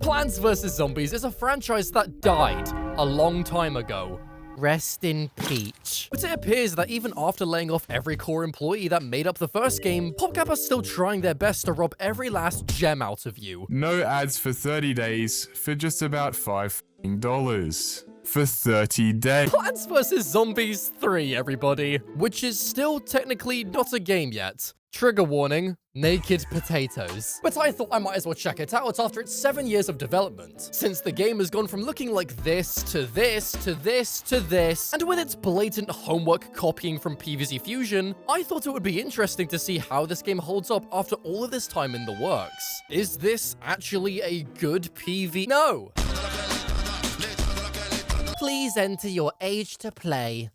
Plants vs. Zombies is a franchise that died a long time ago. Rest in peach. But it appears that even after laying off every core employee that made up the first game, PopCap are still trying their best to rob every last gem out of you. No ads for 30 days for just about $5 for 30 days. Plants vs. Zombies 3, everybody. Which is still technically not a game yet. Trigger warning, naked potatoes. But I thought I might as well check it out after its 7 years of development, since the game has gone from looking like this, to this, to this, to this, and with its blatant homework copying from PvZ Fusion, I thought it would be interesting to see how this game holds up after all of this time in the works. Is this actually a good PV? No! Please enter your age to play.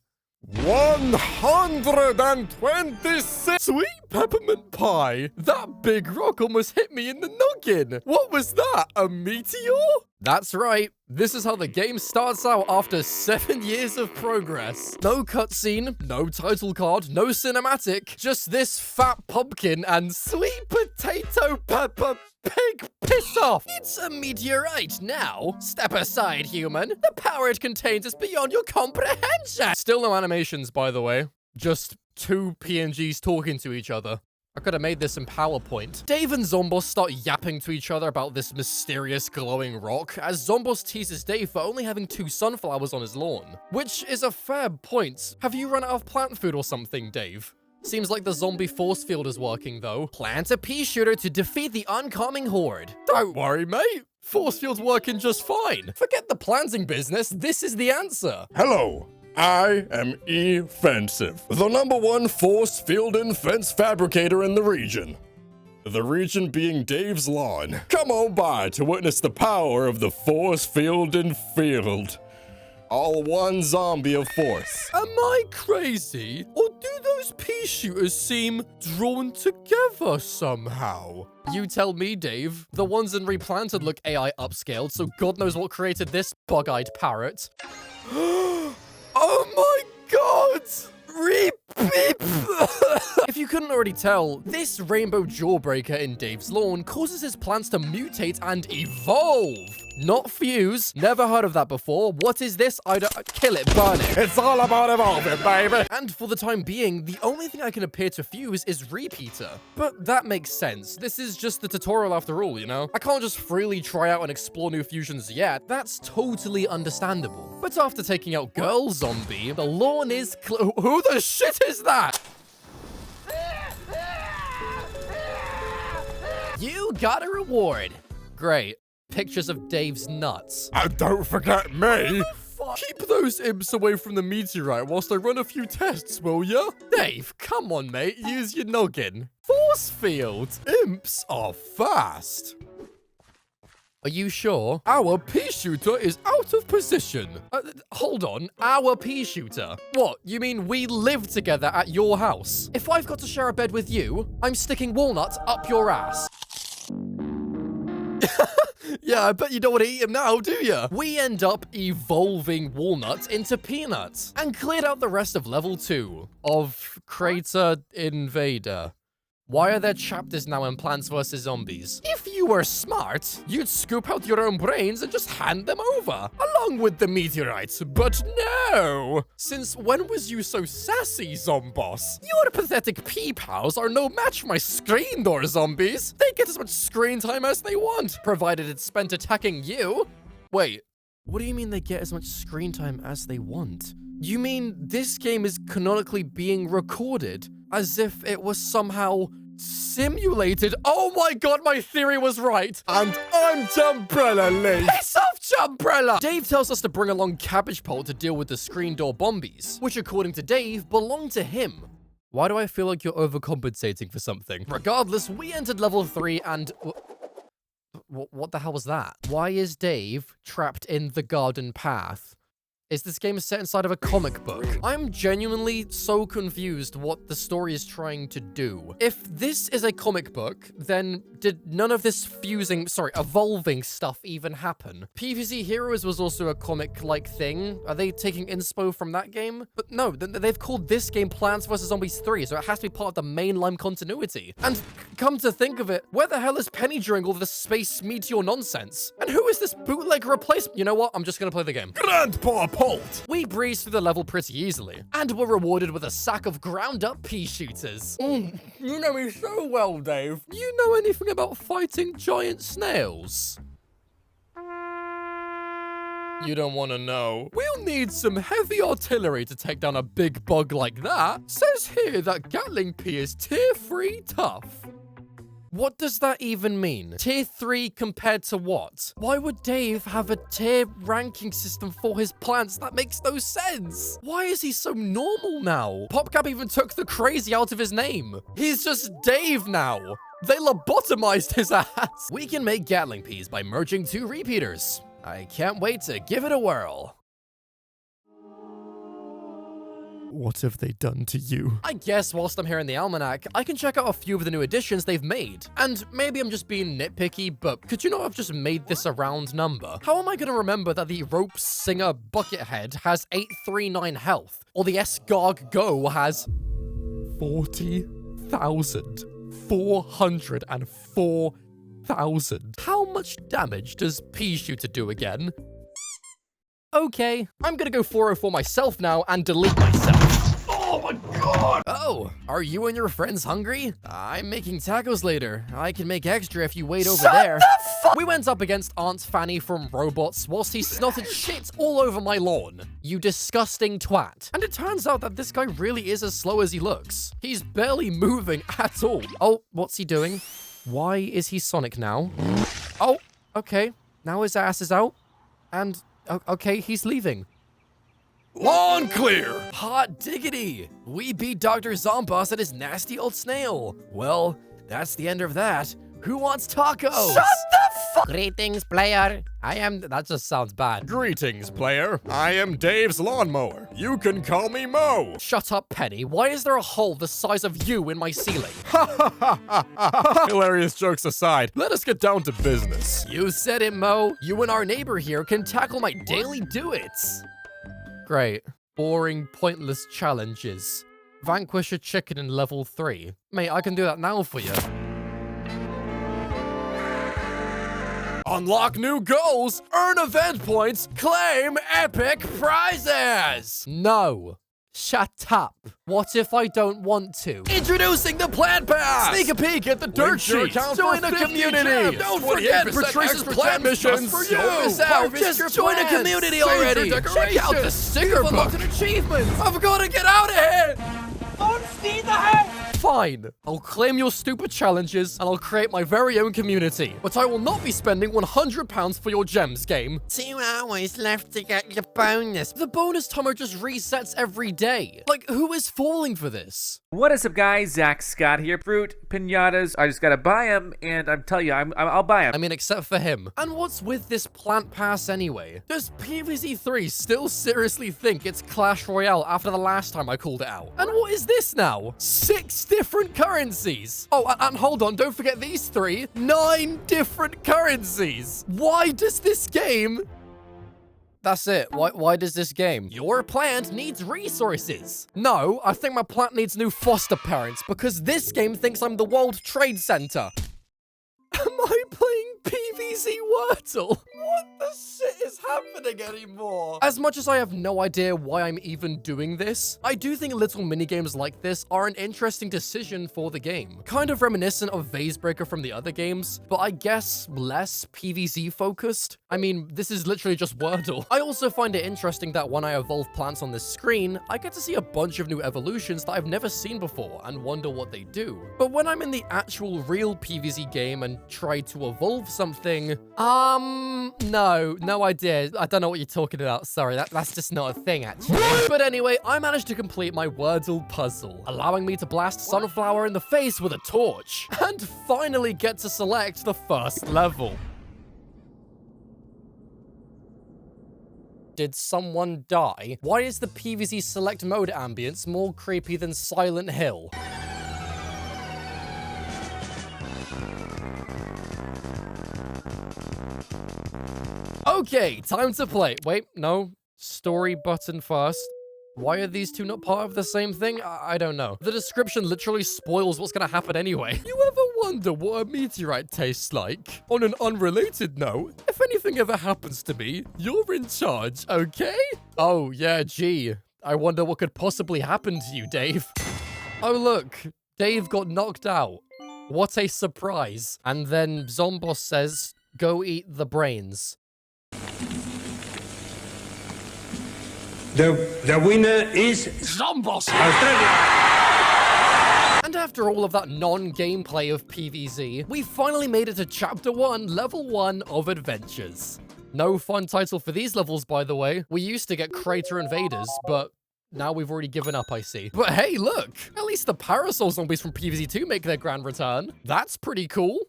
126! Sweet peppermint pie! That big rock almost hit me in the noggin! What was that? A meteor? That's right. This is how the game starts out after 7 years of progress. No cutscene, no title card, no cinematic, just this fat pumpkin and sweet potato pepper pig piss off! It's a meteorite now. Step aside, human. The power it contains is beyond your comprehension. Still no animations, by the way. Just two PNGs talking to each other. I could have made this in PowerPoint. Dave and Zombos start yapping to each other about this mysterious glowing rock, as Zombos teases Dave for only having 2 sunflowers on his lawn. Which is a fair point. Have you run out of plant food or something, Dave? Seems like the zombie force field is working, though. Plant a Pea Shooter to defeat the oncoming horde. Don't worry, mate. Force field's working just fine. Forget the planting business. This is the answer. Hello. I am E-Fensive, the #1 force field and fence fabricator in the region. The region being Dave's lawn. Come on by to witness the power of the force field and field. All one zombie of force. Am I crazy? Or do those Pea Shooters seem drawn together somehow? You tell me, Dave. The ones in Replanted look AI upscaled, so God knows what created this bug-eyed parrot. Oh my god! If you couldn't already tell, this rainbow jawbreaker in Dave's lawn causes his plants to mutate and evolve. Not fuse. Never heard of that before. What is this? I don't... Kill it, burn it. It's all about evolving, baby. And for the time being, the only thing I can appear to fuse is Repeater. But that makes sense. This is just the tutorial after all, you know? I can't just freely try out and explore new fusions yet. That's totally understandable. But after taking out Girl Zombie, the lawn is who the shit is that? You got a reward. Great. Pictures of Dave's nuts. And don't forget me. Keep those imps away from the meteorite whilst I run a few tests, will ya? Dave, come on, mate. Use your noggin. Force field. Imps are fast. Are you sure? Our Pea Shooter is out of position. Hold on. Our Pea Shooter? What, you mean we live together at your house? If I've got to share a bed with you, I'm sticking walnuts up your ass. Yeah, I bet you don't want to eat him now, do you? We end up evolving Walnut into Peanut and cleared out the rest of level 2 of Crater Invader. Why are there chapters now in Plants vs. Zombies? If you were smart, you'd scoop out your own brains and just hand them over, along with the meteorites. But no! Since when was you so sassy, Zombos? Your pathetic pea pals are no match for my screen door zombies. They get as much screen time as they want, provided it's spent attacking you. Wait, what do you mean they get as much screen time as they want? You mean this game is canonically being recorded? As if it was somehow simulated. Oh my god, my theory was right. And I'm Jumbrella Lee. Piss off, Jumbrella! Dave tells us to bring along Cabbage Pole to deal with the screen door bombies, which according to Dave, belong to him. Why do I feel like you're overcompensating for something? Regardless, we entered level 3 and... What the hell was that? Why is Dave trapped in the garden path? is this game set inside of a comic book. I'm genuinely so confused what the story is trying to do. If this is a comic book, then did none of this evolving stuff even happen? PvZ Heroes was also a comic-like thing. Are they taking inspo from that game? But no, they've called this game Plants vs. Zombies 3, so it has to be part of the mainline continuity. And come to think of it, where the hell is Penny during all this space meteor nonsense? And who is this bootleg replacement? You know what? I'm just gonna play the game. Grandpa Polt! We breezed through the level pretty easily, and were rewarded with a sack of ground-up pea shooters. You know me so well, Dave. You know anything about fighting giant snails? You don't want to know. We'll need some heavy artillery to take down a big bug like that. Says here that Gatling Pea is tier 3 tough. What does that even mean? Tier 3 compared to what? Why would Dave have a tier ranking system for his plants? That makes no sense. Why is he so normal now? PopCap even took the crazy out of his name. He's just Dave now. They lobotomized his ass. We can make Gatling Peas by merging 2 repeaters. I can't wait to give it a whirl. What have they done to you? I guess whilst I'm here in the almanac, I can check out a few of the new additions they've made. And maybe I'm just being nitpicky, but could you not have just made this a round number? How am I going to remember that the Rope Singer Buckethead has 839 health, or the Escarg Go has 40,404,000? How much damage does Pea Shooter do again? Okay, I'm gonna go 404 myself now and delete myself. Oh my god! Oh, are you and your friends hungry? I'm making tacos later. I can make extra if you wait over there. We went up against Aunt Fanny from Robots whilst he snotted shit all over my lawn. You disgusting twat. And it turns out that this guy really is as slow as he looks. He's barely moving at all. Oh, what's he doing? Why is he Sonic now? Oh, okay. Now his ass is out. And okay, he's leaving. Lawn clear! Hot diggity! We beat Dr. Zomboss and his nasty old snail. Well, that's the end of that. Who wants tacos? Shut the fuck! Greetings, player. That just sounds bad. Greetings, player. I am Dave's lawnmower. You can call me Mo. Shut up, Penny. Why is there a hole the size of you in my ceiling? Hilarious jokes aside, let us get down to business. You said it, Mo. You and our neighbor here can tackle my daily do-its. Great. Boring, pointless challenges. Vanquish a chicken in level 3. Mate, I can do that now for you. Unlock new goals, earn event points, claim epic prizes! No. Shut up. What if I don't want to? Introducing the Plant Pass! Sneak a peek at the dirt sheet. Join the community! Don't forget Patricia's plant missions for you. Out. Just join a community already. Check out the sticker book. An achievement. I've got to get out of here. Fine. I'll claim your stupid challenges and I'll create my very own community. But I will not be spending £100 for your gems game. 2 hours left to get your bonus. The bonus timer just resets every day. Like, who is falling for this? What is up, guys? Zach Scott here. Fruit, pinatas, I just gotta buy them, and I'm telling you, I'll buy them. I mean, except for him. And what's with this plant pass anyway? Does PvZ3 still seriously think it's Clash Royale after the last time I called it out? And what is this now? 6 different currencies. Oh, and hold on, don't forget these 3. 9 different currencies. Why does this game... That's it. Why does this game? Your plant needs resources. No, I think my plant needs new foster parents because this game thinks I'm the World Trade Center. Am I playing PvZ Wordle? What the shit is happening anymore? As much as I have no idea why I'm even doing this, I do think little minigames like this are an interesting decision for the game. Kind of reminiscent of Vazebreaker from the other games, but I guess less PvZ focused. I mean, this is literally just Wordle. I also find it interesting that when I evolve plants on this screen, I get to see a bunch of new evolutions that I've never seen before and wonder what they do. But when I'm in the actual real PvZ game and try to evolve something, no idea. I don't know what you're talking about. Sorry, that's just not a thing, actually. But anyway, I managed to complete my Wordle puzzle, allowing me to blast Sunflower in the face with a torch, and finally get to select the first level. Did someone die? Why is the PvZ select mode ambience more creepy than Silent Hill? Okay, time to play. Wait, no. Story button first. Why are these two not part of the same thing? I don't know. The description literally spoils what's gonna happen anyway. You ever wonder what a meteorite tastes like? On an unrelated note, if anything ever happens to me, you're in charge, okay? Oh, yeah, gee. I wonder what could possibly happen to you, Dave. Oh, look. Dave got knocked out. What a surprise. And then Zomboss says, go eat the brains. The winner is Zomboss! Australia! And after all of that non-gameplay of PvZ, we finally made it to Chapter 1, Level 1 of Adventures. No fun title for these levels, by the way. We used to get Crater Invaders, but now we've already given up, I see. But hey, look! At least the Parasol zombies from PvZ2 make their grand return. That's pretty cool.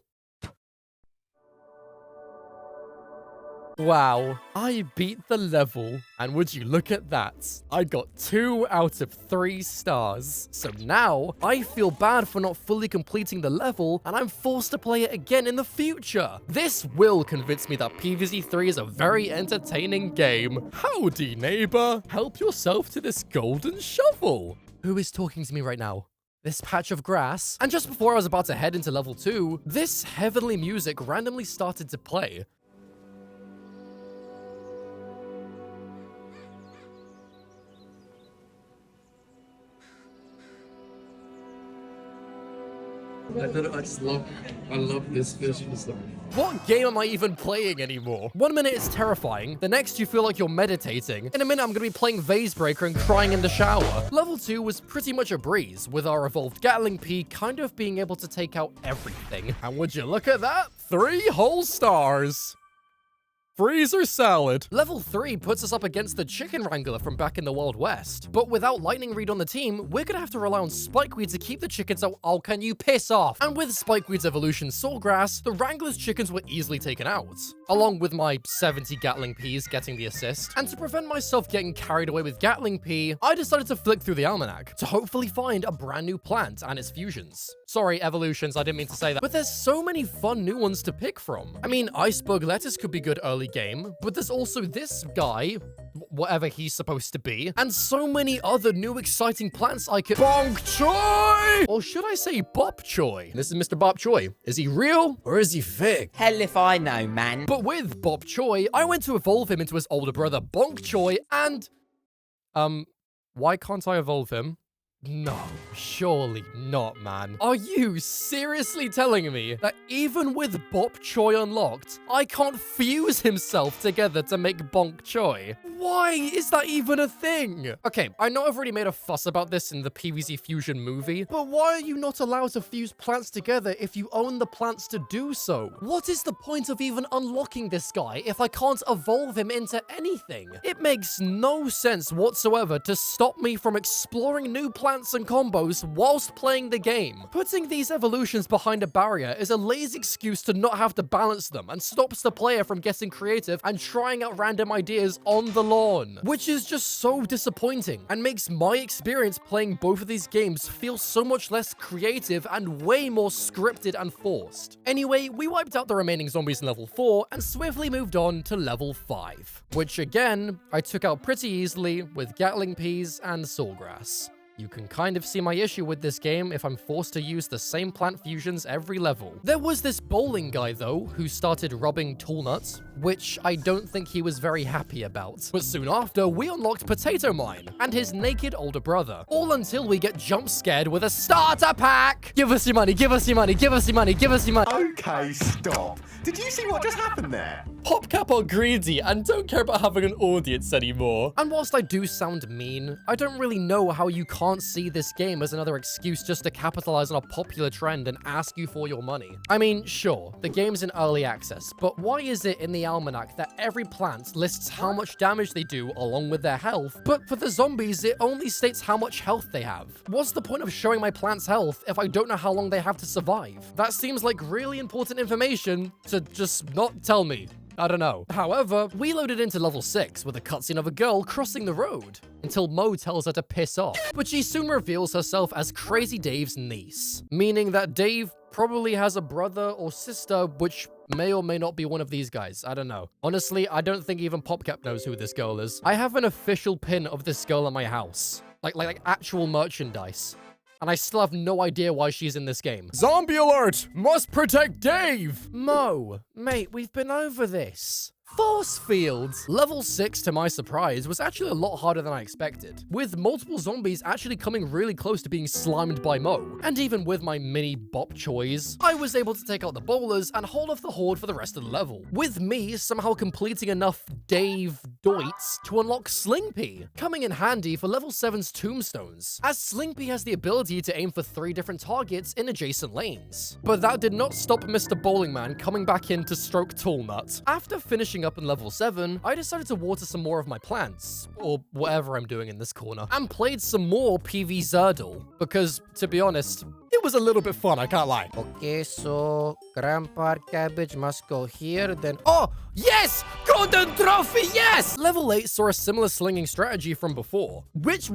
Wow, I beat the level, and would you look at that? I got 2 out of 3 stars. So now, I feel bad for not fully completing the level, and I'm forced to play it again in the future. This will convince me that PvZ3 is a very entertaining game. Howdy, neighbor. Help yourself to this golden shovel. Who is talking to me right now? This patch of grass? And just before I was about to head into level 2, this heavenly music randomly started to play. I love this visual stuff. What game am I even playing anymore? 1 minute it's terrifying, the next you feel like you're meditating. In a minute I'm gonna be playing Vase Breaker and crying in the shower. Level 2 was pretty much a breeze, with our evolved Gatling Pea kind of being able to take out everything. And would you look at that? 3 whole stars. Freezer salad. Level 3 puts us up against the Chicken Wrangler from back in the Wild West. But without Lightning Reed on the team, we're gonna have to rely on Spikeweed to keep the chickens out. Oh, can you piss off? And with Spikeweed's evolution Sawgrass, the Wrangler's chickens were easily taken out. Along with my 70 Gatling Peas getting the assist. And to prevent myself getting carried away with Gatling Pea, I decided to flick through the almanac to hopefully find a brand new plant and its fusions. Sorry, evolutions, I didn't mean to say that. But there's so many fun new ones to pick from. I mean, Iceberg Lettuce could be good early game, but there's also this guy, whatever he's supposed to be, and so many other new exciting plants I could— Bonk Choy! Or should I say Bop Choy? This is Mr. Bop Choy. Is he real or is he fake? Hell if I know, man. But with Bop Choy, I went to evolve him into his older brother Bonk Choy, and why can't I evolve him? No, surely not, man. Are you seriously telling me that even with Bop Choy unlocked, I can't fuse himself together to make Bonk Choy? Why is that even a thing? Okay, I know I've already made a fuss about this in the PvZ Fusion movie, but why are you not allowed to fuse plants together if you own the plants to do so? What is the point of even unlocking this guy if I can't evolve him into anything? It makes no sense whatsoever to stop me from exploring new plants and combos whilst playing the game. Putting these evolutions behind a barrier is a lazy excuse to not have to balance them and stops the player from getting creative and trying out random ideas on the lawn, which is just so disappointing and makes my experience playing both of these games feel so much less creative and way more scripted and forced. Anyway, we wiped out the remaining zombies in level 4 and swiftly moved on to level 5, which again, I took out pretty easily with Gatling Peas and Sawgrass. You can kind of see my issue with this game if I'm forced to use the same plant fusions every level. There was this bowling guy though, who started rubbing tool nuts, which I don't think he was very happy about. But soon after, we unlocked Potato Mine and his naked older brother, all until we get jump scared with a starter pack! Give us your money, give us your money, give us your money, give us your money. Okay, stop. Did you see what just happened there? PopCap are greedy and don't care about having an audience anymore. And whilst I do sound mean, I don't really know how you can't see this game as another excuse just to capitalize on a popular trend and ask you for your money. I mean, sure, the game's in early access, but why is it in the almanac that every plant lists how much damage they do along with their health, but for the zombies, it only states how much health they have? What's the point of showing my plant's health if I don't know how long they have to survive? That seems like really important information to just not tell me. I don't know. However, we loaded into level 6 with a cutscene of a girl crossing the road until Mo tells her to piss off. But she soon reveals herself as Crazy Dave's niece, meaning that Dave probably has a brother or sister, which may or may not be one of these guys. I don't know. Honestly, I don't think even PopCap knows who this girl is. I have an official pin of this girl at my house. Like actual merchandise. And I still have no idea why she's in this game. Zombie alert! Must protect Dave! Mo, mate, we've been over this. Force fields! Level 6, to my surprise, was actually a lot harder than I expected, with multiple zombies actually coming really close to being slimed by Mo. And even with my mini bop choice, I was able to take out the bowlers and hold off the horde for the rest of the level, with me somehow completing enough Dave Doits to unlock Sling Pea, coming in handy for level 7's tombstones, as Sling Pea has the ability to aim for 3 different targets in adjacent lanes. But that did not stop Mr. Bowling Man coming back in to stroke Toolnut. After finishing up in level 7, I decided to water some more of my plants, or whatever I'm doing in this corner, and played some more PvZ, because, to be honest, it was a little bit fun, I can't lie. Okay, so grandpa cabbage must go here, then... Oh, yes! Golden trophy, yes! Level 8 saw a similar slinging strategy from before, which...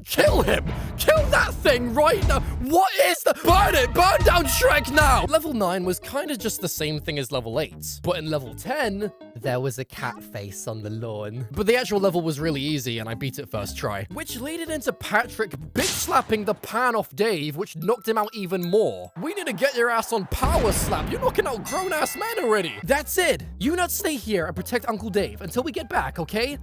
kill him! Kill that thing right now! What is the... Burn it! Burn down Shrek now! Level 9 was kind of just the same thing as level 8, but in level 10, there was a cat face on the lawn. But the actual level was really easy, and I beat it first try, which led it into Patrick bitch-slapping the pan off Dave, which knocked him out even more. We need to get your ass on power slap. You're knocking out grown-ass men already. That's it. You not stay here and protect Uncle Dave until we get back, okay?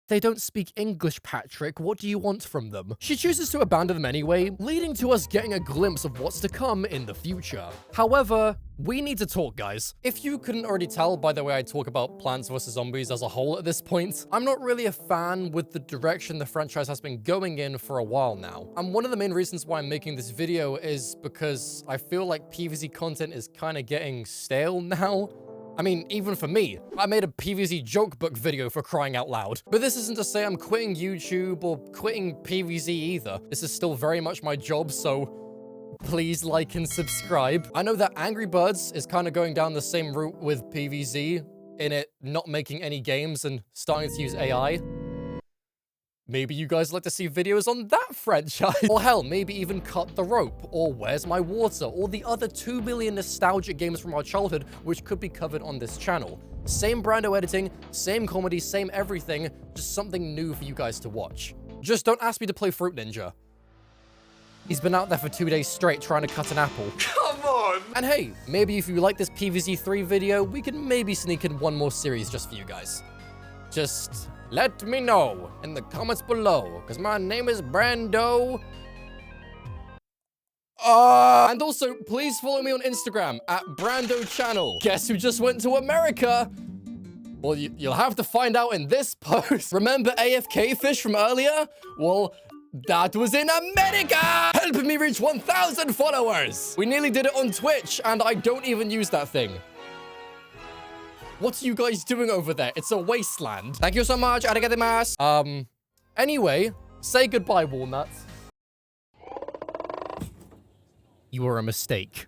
They don't speak English, Patrick. What do you want from them? She chooses to abandon them anyway, leading to us getting a glimpse of what's to come in the future. However, we need to talk, guys. If you couldn't already tell by the way I talk about Plants vs. Zombies as a whole at this point, I'm not really a fan with the direction the franchise has been going in for a while now. And one of the main reasons why I'm making this video is because I feel like PvZ content is kind of getting stale now. I mean, even for me, I made a PvZ joke book video for crying out loud. But this isn't to say I'm quitting YouTube or quitting PvZ either. This is still very much my job, so please like and subscribe. I know that Angry Birds is kind of going down the same route with PvZ, in it not making any games and starting to use AI. Maybe you guys like to see videos on that franchise. Or hell, maybe even Cut the Rope, or Where's My Water, or the other 2 million nostalgic games from our childhood, which could be covered on this channel. Same Brando editing, same comedy, same everything, just something new for you guys to watch. Just don't ask me to play Fruit Ninja. He's been out there for 2 days straight trying to cut an apple. Come on! And hey, maybe if you like this PvZ3 video, we can maybe sneak in one more series just for you guys. Just let me know in the comments below, because my name is Brando. And also, please follow me on Instagram at Brando Channel. Guess who just went to America? Well, you'll have to find out in this post. Remember AFK Fish from earlier? Well, that was in America! Helping me reach 1,000 followers! We nearly did it on Twitch, and I don't even use that thing. What are you guys doing over there? It's a wasteland. Thank you so much. Arigatemasu. Anyway, say goodbye, Walnut. You were a mistake.